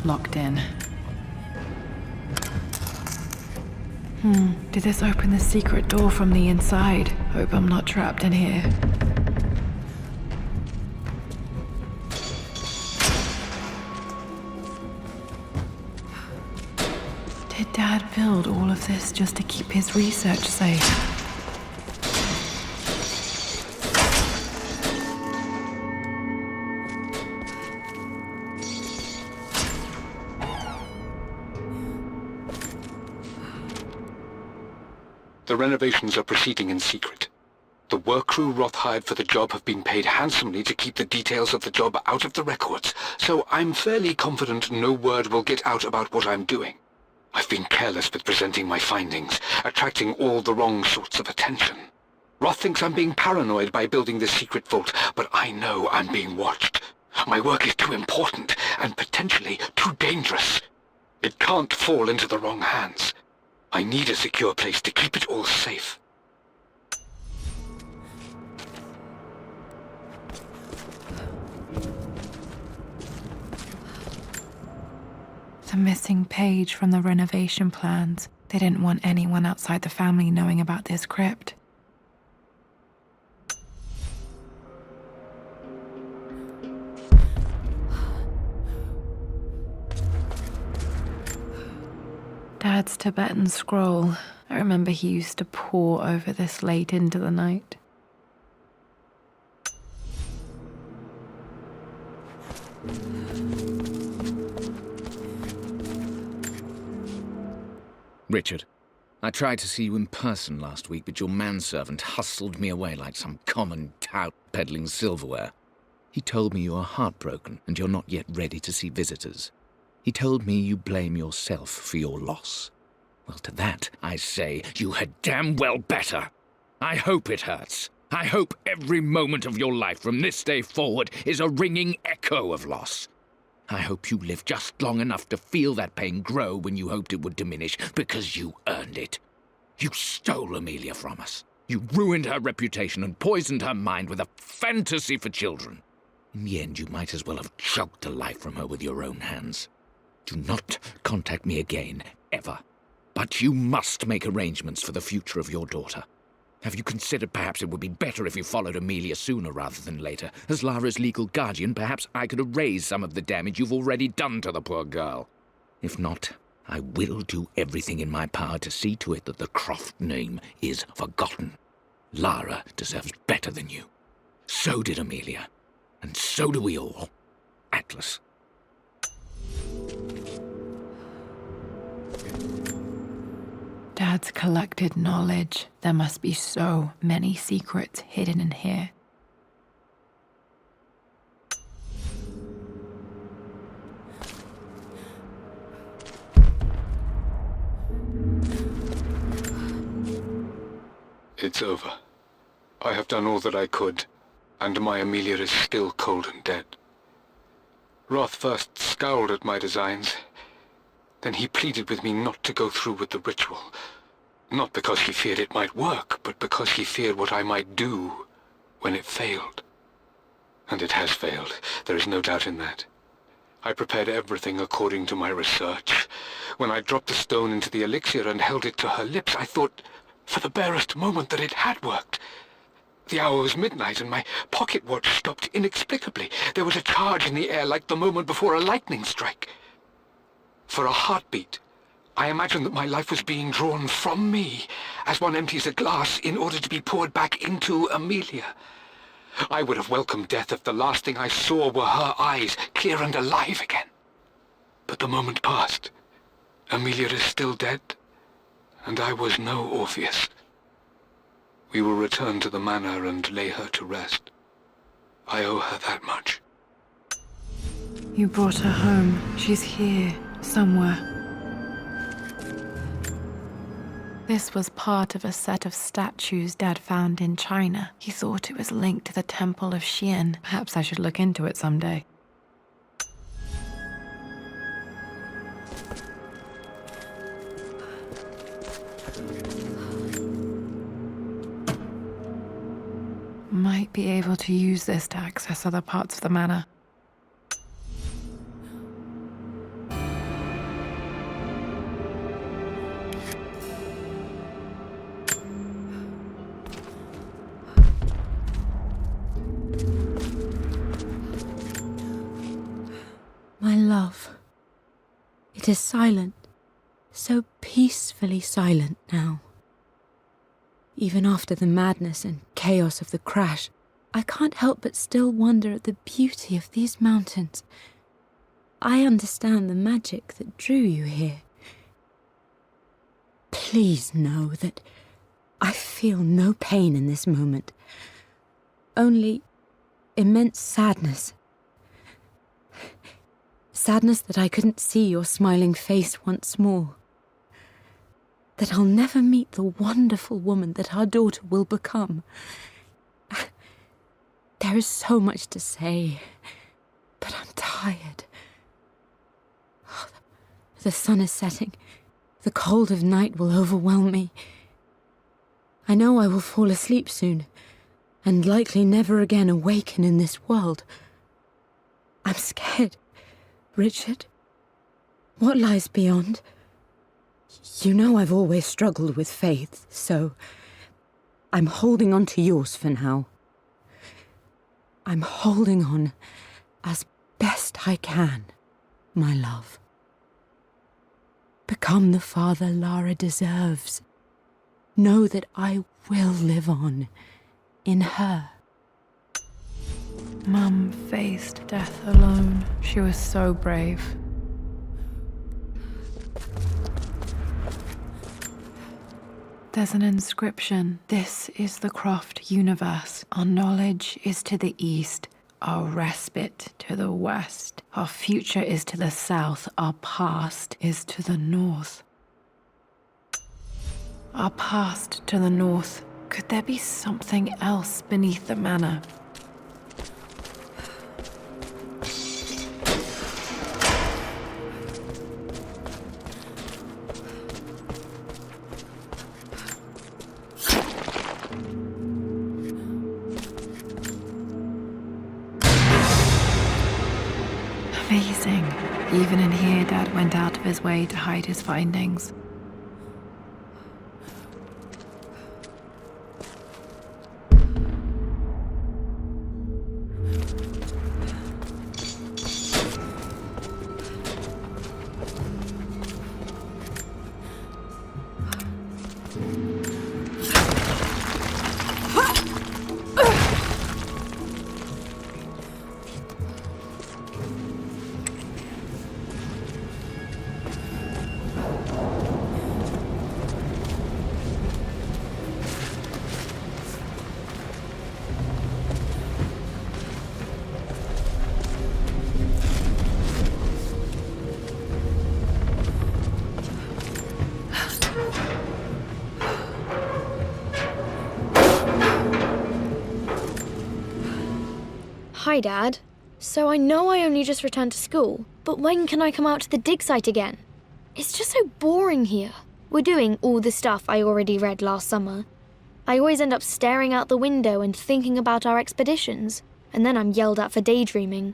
Locked in. Did this open the secret door from the inside? Hope I'm not trapped in here. Did Dad build all of this just to keep his research safe? The renovations are proceeding in secret. The work crew Roth hired for the job have been paid handsomely to keep the details of the job out of the records, so I'm fairly confident no word will get out about what I'm doing. I've been careless with presenting my findings, attracting all the wrong sorts of attention. Roth thinks I'm being paranoid by building this secret vault, but I know I'm being watched. My work is too important, and potentially too dangerous. It can't fall into the wrong hands. I need a secure place to keep it all safe. The missing page from the renovation plans. They didn't want anyone outside the family knowing about this crypt. Dad's Tibetan scroll. I remember he used to pore over this late into the night. Richard, I tried to see you in person last week, but your manservant hustled me away like some common tout peddling silverware. He told me you are heartbroken and you're not yet ready to see visitors. He told me you blame yourself for your loss. Well, to that, I say you had damn well better. I hope it hurts. I hope every moment of your life from this day forward is a ringing echo of loss. I hope you live just long enough to feel that pain grow when you hoped it would diminish, because you earned it. You stole Amelia from us. You ruined her reputation and poisoned her mind with a fantasy for children. In the end, you might as well have choked the life from her with your own hands. Do not contact me again, ever. But you must make arrangements for the future of your daughter. Have you considered perhaps it would be better if you followed Amelia sooner rather than later? As Lara's legal guardian, perhaps I could erase some of the damage you've already done to the poor girl. If not, I will do everything in my power to see to it that the Croft name is forgotten. Lara deserves better than you. So did Amelia. And so do we all. Atlas. Dad's collected knowledge. There must be so many secrets hidden in here. It's over. I have done all that I could, and my Amelia is still cold and dead. Roth first scowled at my designs. Then he pleaded with me not to go through with the ritual. Not because he feared it might work, but because he feared what I might do when it failed. And it has failed. There is no doubt in that. I prepared everything according to my research. When I dropped the stone into the elixir and held it to her lips, I thought for the barest moment that it had worked. The hour was midnight and my pocket watch stopped inexplicably. There was a charge in the air like the moment before a lightning strike. For a heartbeat, I imagined that my life was being drawn from me, as one empties a glass in order to be poured back into Amelia. I would have welcomed death if the last thing I saw were her eyes, clear and alive again. But the moment passed. Amelia is still dead, and I was no Orpheus. We will return to the Manor and lay her to rest. I owe her that much. You brought her home. She's here. Somewhere. This was part of a set of statues Dad found in China. He thought it was linked to the Temple of Xian. Perhaps I should look into it someday. Might be able to use this to access other parts of the manor. It is silent, so peacefully silent now. Even after the madness and chaos of the crash, I can't help but still wonder at the beauty of these mountains. I understand the magic that drew you here. Please know that I feel no pain in this moment, only immense sadness. Sadness that I couldn't see your smiling face once more. That I'll never meet the wonderful woman that our daughter will become. There is so much to say, but I'm tired. The sun is setting. The cold of night will overwhelm me. I know I will fall asleep soon, and likely never again awaken in this world. I'm scared. Richard, what lies beyond? You know I've always struggled with faith, so I'm holding on to yours for now. I'm holding on as best I can, my love. Become the father Lara deserves. Know that I will live on in her. Mum faced death alone. She was so brave. There's an inscription. This is the Croft universe. Our knowledge is to the east, our respite to the west. Our future is to the south, our past is to the north. Our past to the north. Could there be something else beneath the manor? Amazing. Even in here, Dad went out of his way to hide his findings. Hi, Dad. So I know I only just returned to school, but when can I come out to the dig site again? It's just so boring here. We're doing all the stuff I already read last summer. I always end up staring out the window and thinking about our expeditions, and then I'm yelled at for daydreaming.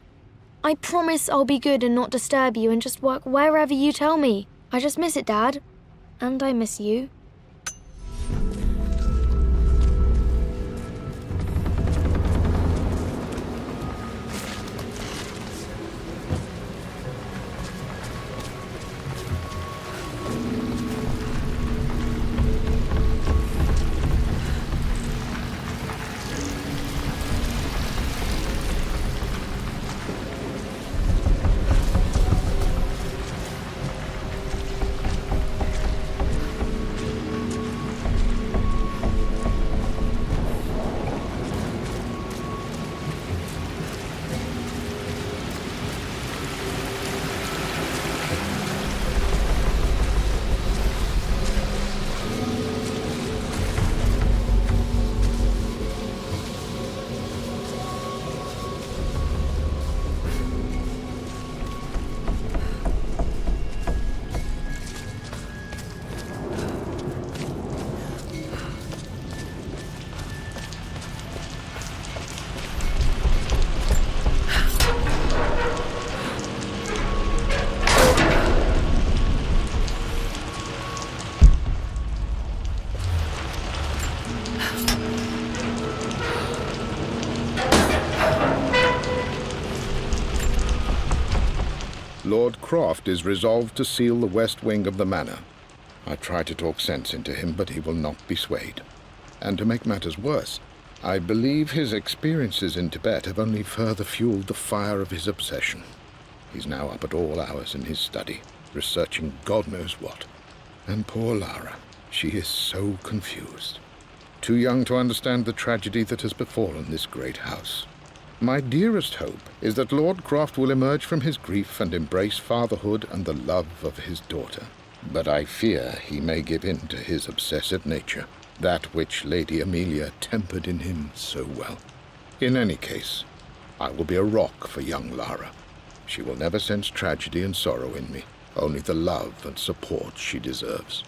I promise I'll be good and not disturb you and just work wherever you tell me. I just miss it, Dad. And I miss you. Lord Croft is resolved to seal the west wing of the manor. I try to talk sense into him, but he will not be swayed. And to make matters worse, I believe his experiences in Tibet have only further fueled the fire of his obsession. He's now up at all hours in his study, researching God knows what. And poor Lara, she is so confused. Too young to understand the tragedy that has befallen this great house. My dearest hope is that Lord Croft will emerge from his grief and embrace fatherhood and the love of his daughter. But I fear he may give in to his obsessive nature, that which Lady Amelia tempered in him so well. In any case, I will be a rock for young Lara. She will never sense tragedy and sorrow in me, only the love and support she deserves.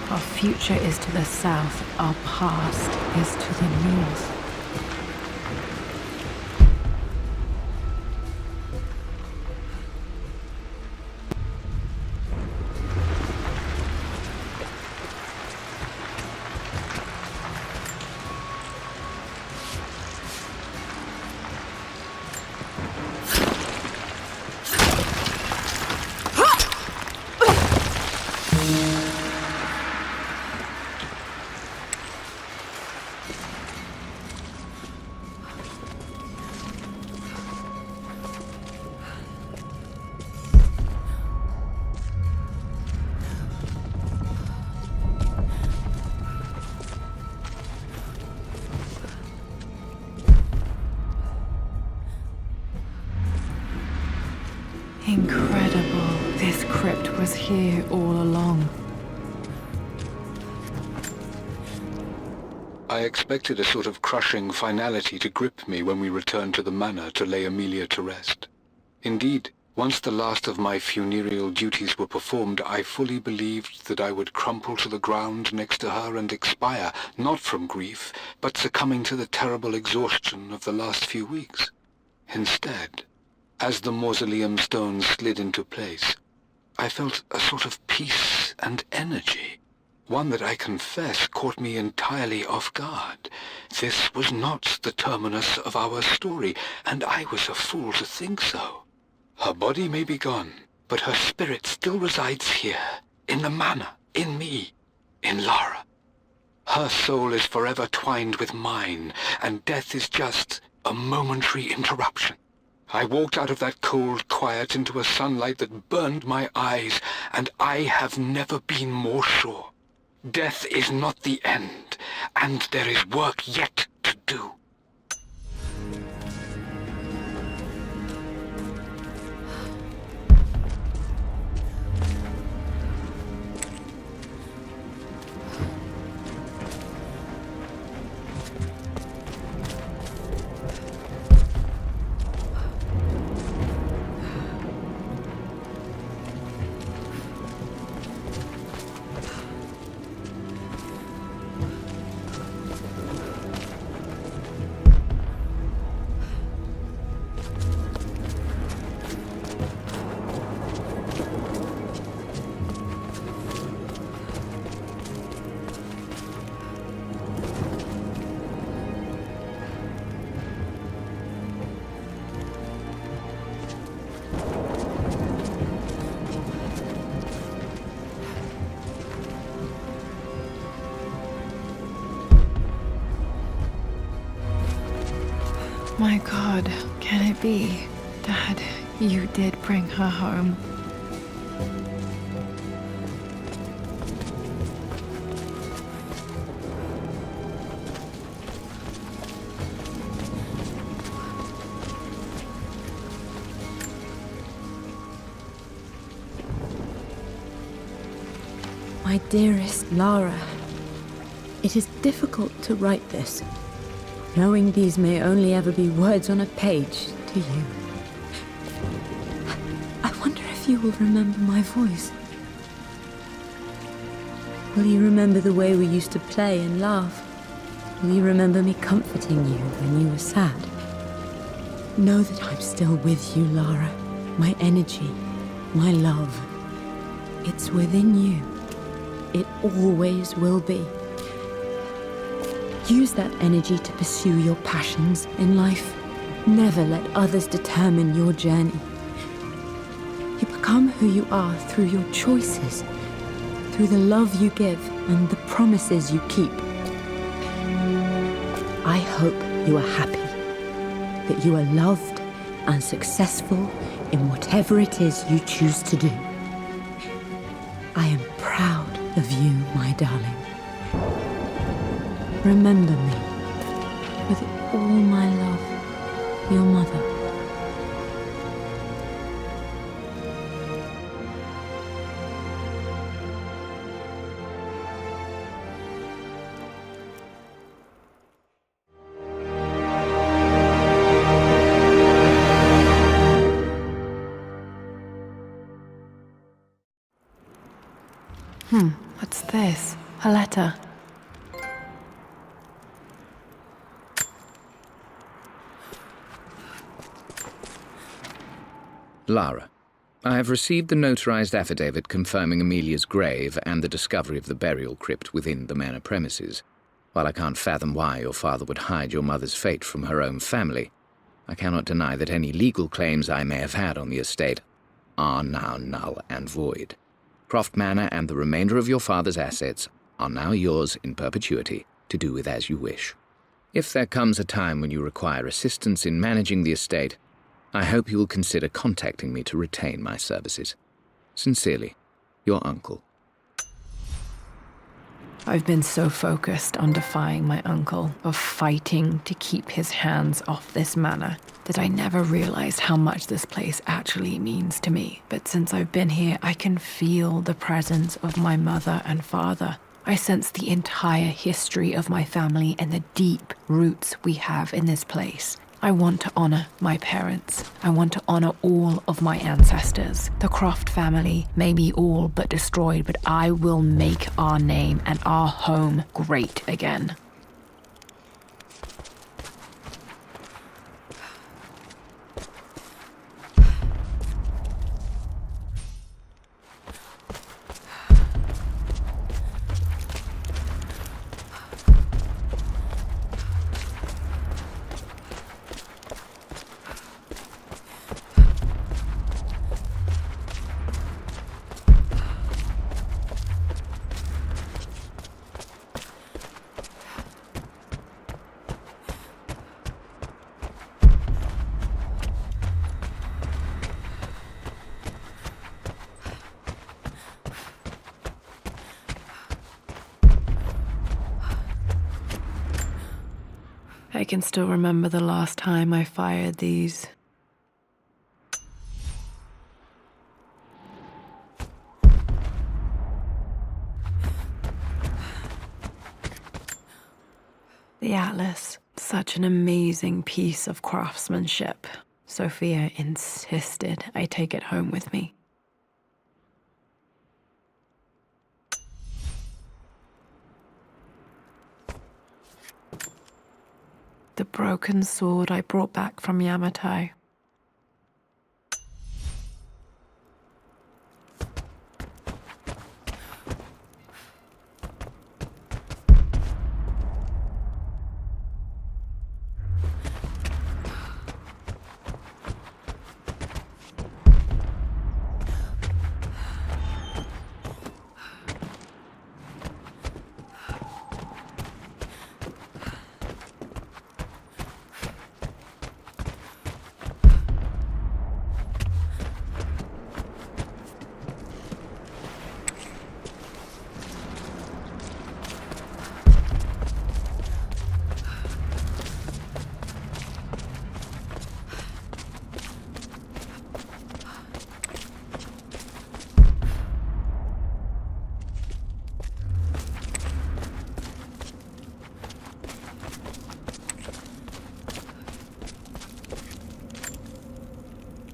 Our future is to the south, our past is to the north. Incredible. This crypt was here all along. I expected a sort of crushing finality to grip me when we returned to the manor to lay Amelia to rest. Indeed, once the last of my funereal duties were performed, I fully believed that I would crumple to the ground next to her and expire, not from grief, but succumbing to the terrible exhaustion of the last few weeks. Instead, as the mausoleum stones slid into place, I felt a sort of peace and energy, one that I confess caught me entirely off guard. This was not the terminus of our story, and I was a fool to think so. Her body may be gone, but her spirit still resides here, in the manor, in me, in Lara. Her soul is forever twined with mine, and death is just a momentary interruption. I walked out of that cold quiet into a sunlight that burned my eyes, and I have never been more sure. Death is not the end, and there is work yet to do. My God, can it be? Dad, you did bring her home. My dearest Lara, it is difficult to write this, knowing these may only ever be words on a page to you. I wonder if you will remember my voice. Will you remember the way we used to play and laugh? Will you remember me comforting you when you were sad? Know that I'm still with you, Lara. My energy, my love. It's within you. It always will be. Use that energy to pursue your passions in life. Never let others determine your journey. You become who you are through your choices, through the love you give and the promises you keep. I hope you are happy, that you are loved and successful in whatever it is you choose to do. I am proud of you, my darling. Remember me, with all my love, your mother. What's this? A letter. Lara, I have received the notarized affidavit confirming Amelia's grave and the discovery of the burial crypt within the manor premises. While I can't fathom why your father would hide your mother's fate from her own family, I cannot deny that any legal claims I may have had on the estate are now null and void. Croft Manor and the remainder of your father's assets are now yours in perpetuity to do with as you wish. If there comes a time when you require assistance in managing the estate, I hope you will consider contacting me to retain my services. Sincerely, your uncle. I've been so focused on defying my uncle, of fighting to keep his hands off this manor, that I never realized how much this place actually means to me. But since I've been here, I can feel the presence of my mother and father. I sense the entire history of my family and the deep roots we have in this place. I want to honor my parents. I want to honor all of my ancestors. The Croft family may be all but destroyed, but I will make our name and our home great again. I can still remember the last time I fired these. The Atlas, such an amazing piece of craftsmanship. Sophia insisted I take it home with me. The broken sword I brought back from Yamatai.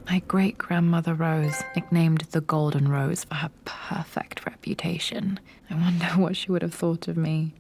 My great-grandmother Rose, nicknamed the Golden Rose for her perfect reputation. I wonder what she would have thought of me.